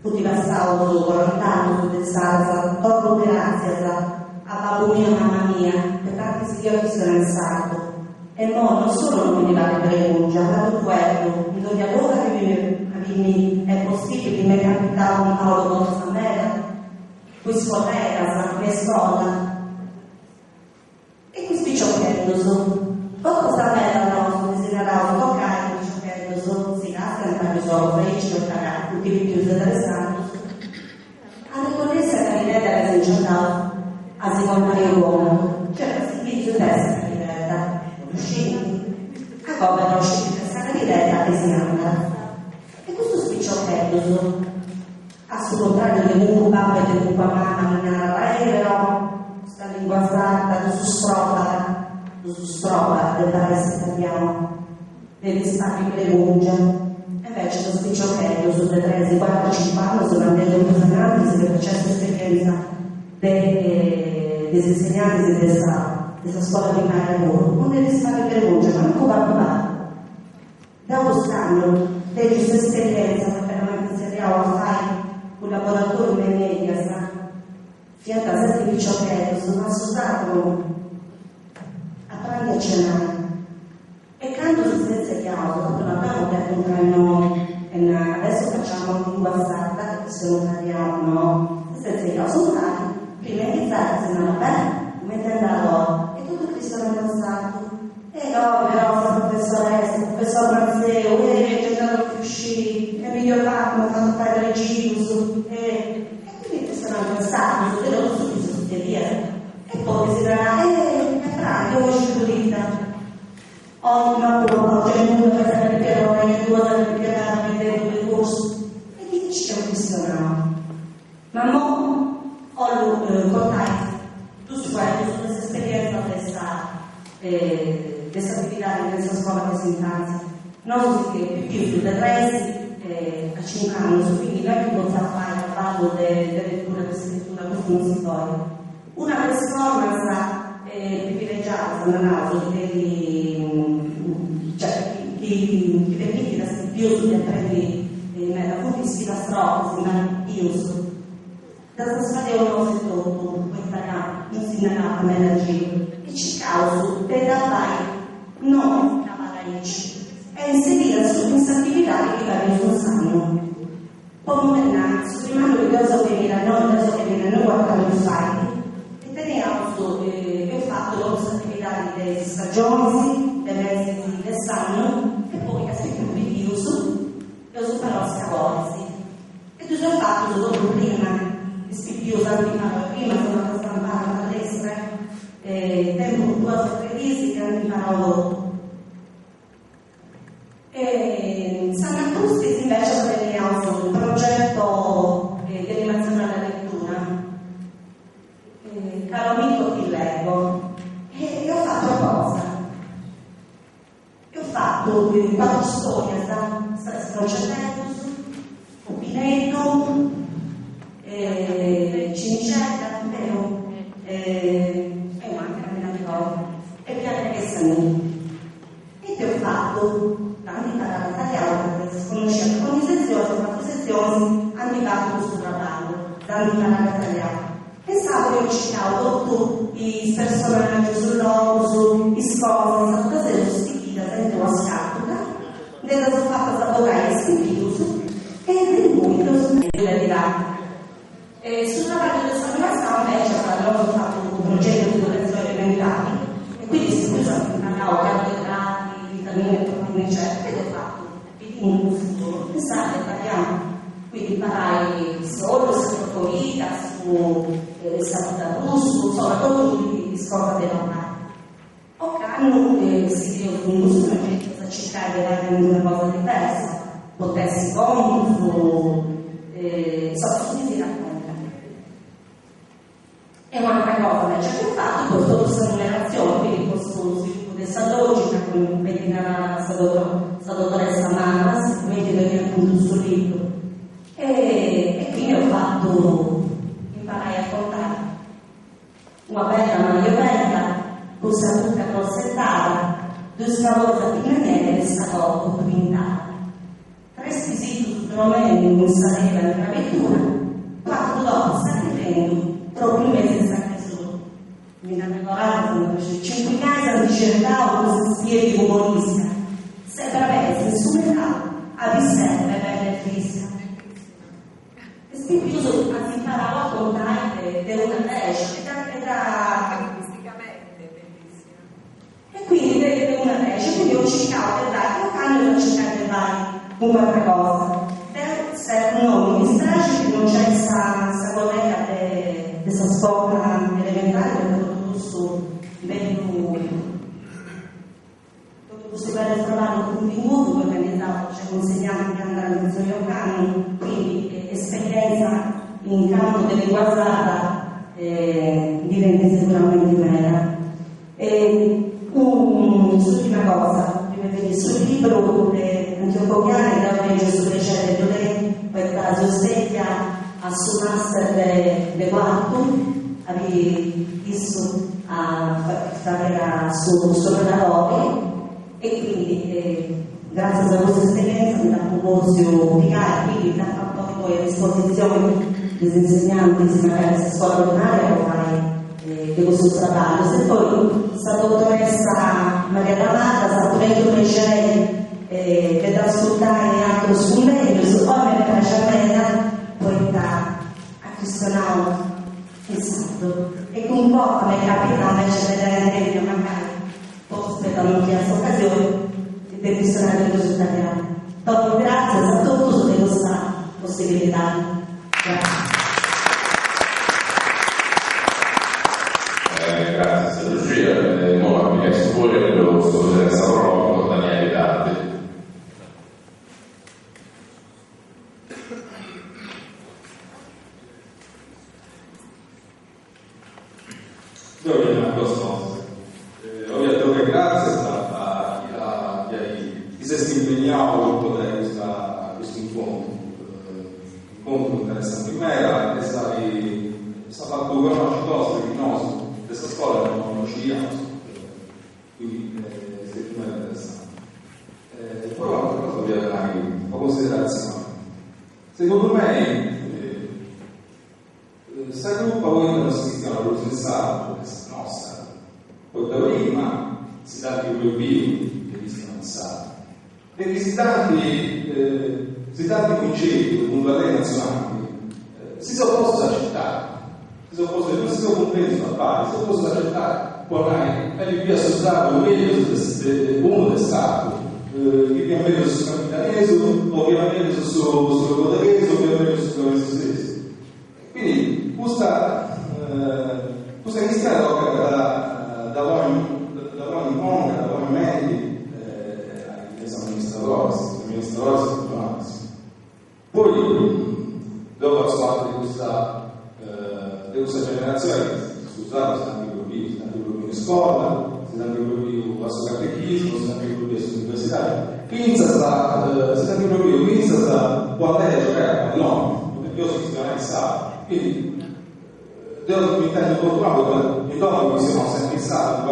tutti passavo 40 anni del salsa, troppo grazie a babbo mio e mamma mia, per tanti signori che sono in salto. E mo non solo non mi va per il già dato quello, mi do di allora che mi è possibile che mi capitava un Paolo Costa Mera, qui scorreva, mi scuola. E qui spicciocchietto su. Cosa mera no, si desiderato toccare, spicciocchietto su, si casca e fare solo, felici o cagare, tutti i chiusi dall'esame. A ricorrenza che l'idea che si giocava a seconda di uomo, c'era servizio testa di diretta, usciti, a come non usciti testa di diretta e si anda. E questo spicciocchietto a suo contrario di un babbo e di un mamma, non era l'aereo, sta lingua fatta, su strofa del paese italiano, degli stati che le munge. Invece lo spicciocchietto su 3-4-5 anni sono andato in insegnanti che facesse esperienza degli insegnanti della scuola di lavoro, non degli stati che le munge, ma non come va. Da uno scambio degli esperienza, perché veramente si arriva a fare un laboratorio in media, fiata a 7 spicciocchietto, sono associato a prendere cenare. E quando si stesse chiaro, non abbiamo detto tra noi, adesso facciamo lingua sarda, se non parliamo, no? Si stesse chiaro, sono stati, prima di iniziare, se non vabbè, come andato, e tutto Cristo è passato. E no, però, professoressa, professor Mazzeo, c'è andato più usciti, è migliorato, mi ha fatto fare il regime, e quindi sono passato, e loro subito tutti via. E poi si darà, io ho uscito vita. Ho una prova, c'è il mondo per sapere che ero in due da ripiegare il corso. E dici che ho questionato. Ma mo ho contato tu su questa esperienza, questa attività di questa scuola di sintassi. Non si che più da 3 a 5 anni, quindi non è che possa fare il fatto di lettura e scrittura, questo non si può. Una performance privilegiata, non altro, i permiti da più sugli apprendi da punti di sfida strofi, ma più da trasferire uno settore, questa insegnata nella giro, e ci causa per dare non cavalarici, e inserire su questa attività che va sul sanno. Poi innanzi, prima di cosa che viene noi guardando i siti, e teniamo il fatto che questa attività delle stagioni, dei mesi del sanno, e poi che si chiama il uso, e uso però scavolsi. E tu hai fatto dopo prima, io usavo prima, sono andata a stampare la palestra, tempo 2 o 3 mesi che non imparavo dopo. Santa Cruz invece teniamo un progetto di animazione alla lettura, caro amico ti leggo, e ho fatto cosa? Ho fatto 4 storie, Strocettetus, Opinetto, Cinicetta, vero? Manca la ricordo, e Piano Pessanini. E ti ho fatto tanti parole italiane, perché si conosceva ogni sezione, ho fatto sezioni, hanno fatto sul traballo, tanti parole italiane. Pensavo che ho citato tutti i personaggi sull'oso, i scopi, la cosa dello stipita, sempre una scatola, della sua fatta saporare stipito, e del punto su quella di là. Sul traballo del San Sebastiano invece ho fatto un progetto di dotazione elementari, e quindi si usa carboidrati, vitamine, proteine, eccetera, ed ho fatto un futuro. Pensate, parliamo, quindi imparai solo su vita, su salute rusco, insomma, tutto di scopa della mano. O canno si crea un uso a cercare di dare una cosa diversa, potessi conto, insomma, si racconta. E un'altra cosa invece che ho fatto, questo questa numerazione, quindi questo sviluppo della logica, come vedi la dottoressa Mara, sicuramente che viene appunto sul libro. E quindi ho fatto, imparai a contare una bella maglioletta, questa tutta corsettata, 2 scavozze di maniera e scatolto pintata. 3 squisiti strumenti in saleva in una vettura, 4 dopo sta vedendo, proprio un mese sta preso. Mi hanno ricordato, 5 casi di cercavo come si spieghi comunista. Sempre avere su metà, a riserva per le fisica. E spiritoso si impara a contare per una pesce, artisticamente bellissima. e quindi per una pesce, quindi ho cercato di dare un cambio per cercare di fare un'altra cosa. Se no, mi dispiace che non c'è questa collega di questa scuola elementare che è tutto su questo per trovare un contenuto che organizzato, c'è consegnante che andrà in Zoiocano, quindi esperienza in campo dell'inquadrata diventa sicuramente vera. L'ultima cosa, sul libro antiocopiano che ho letto sulle celle per caso Steglia a suo master de quarto, avevi visto a fare sul lavoro e quindi grazie a questa esperienza mi ha proposto di pubblicare, quindi ha fatto poi a disposizione degli insegnanti insieme a questa scuola primaria per fare di questo lavoro. Se poi sta dottoressa Maria Ramata sta potendo piacere per ascoltare anche sul meglio, su come mi piace poi da acquistare esatto. E con un po' come capita invece vedere meglio magari aspettano in questa occasione per questionare il risultato. Dopo grazie a tutti per questa possibilità. Grazie. Grazie Lucia, nuova mia scuola dello studente Sauro Daniele Dante. Dobbiamo questo. Ovviamente grazie a chi si è impegnato per poter questo incontro interessante in me, è stato fatto conoscere di noi, questa scuola non conosciamo, quindi è molto interessante. Poi un'altra cosa voglio dare una considerazione. Secondo me, questa gruppa voi non si chiama lo sensato, questa nostra. Poi da prima si dà più vivi che rischiano passato. E questi tanti concetti culturali nazionali si sono posti ad accettare, non si sono compresi a fare, si sono posti ad accettare. Poi è più associato meglio uno del Stato, che ha meglio sul capitalismo, o che ha meglio sul podereso, o che ha meglio sul se stesso. Quindi questa iniziale da buoni incontri, da buoni mezzi agli amministratori si poi dopo ascolto di questa generazione si usava anche gruppi in scuola, si anche gruppi verso catechismo, si anche gruppi all'università, pensa sta quando è giocare a pallone, perché io sono istituzionalizzato. Quindi devo diventare fortunato e dopo mi siamo sempre pensato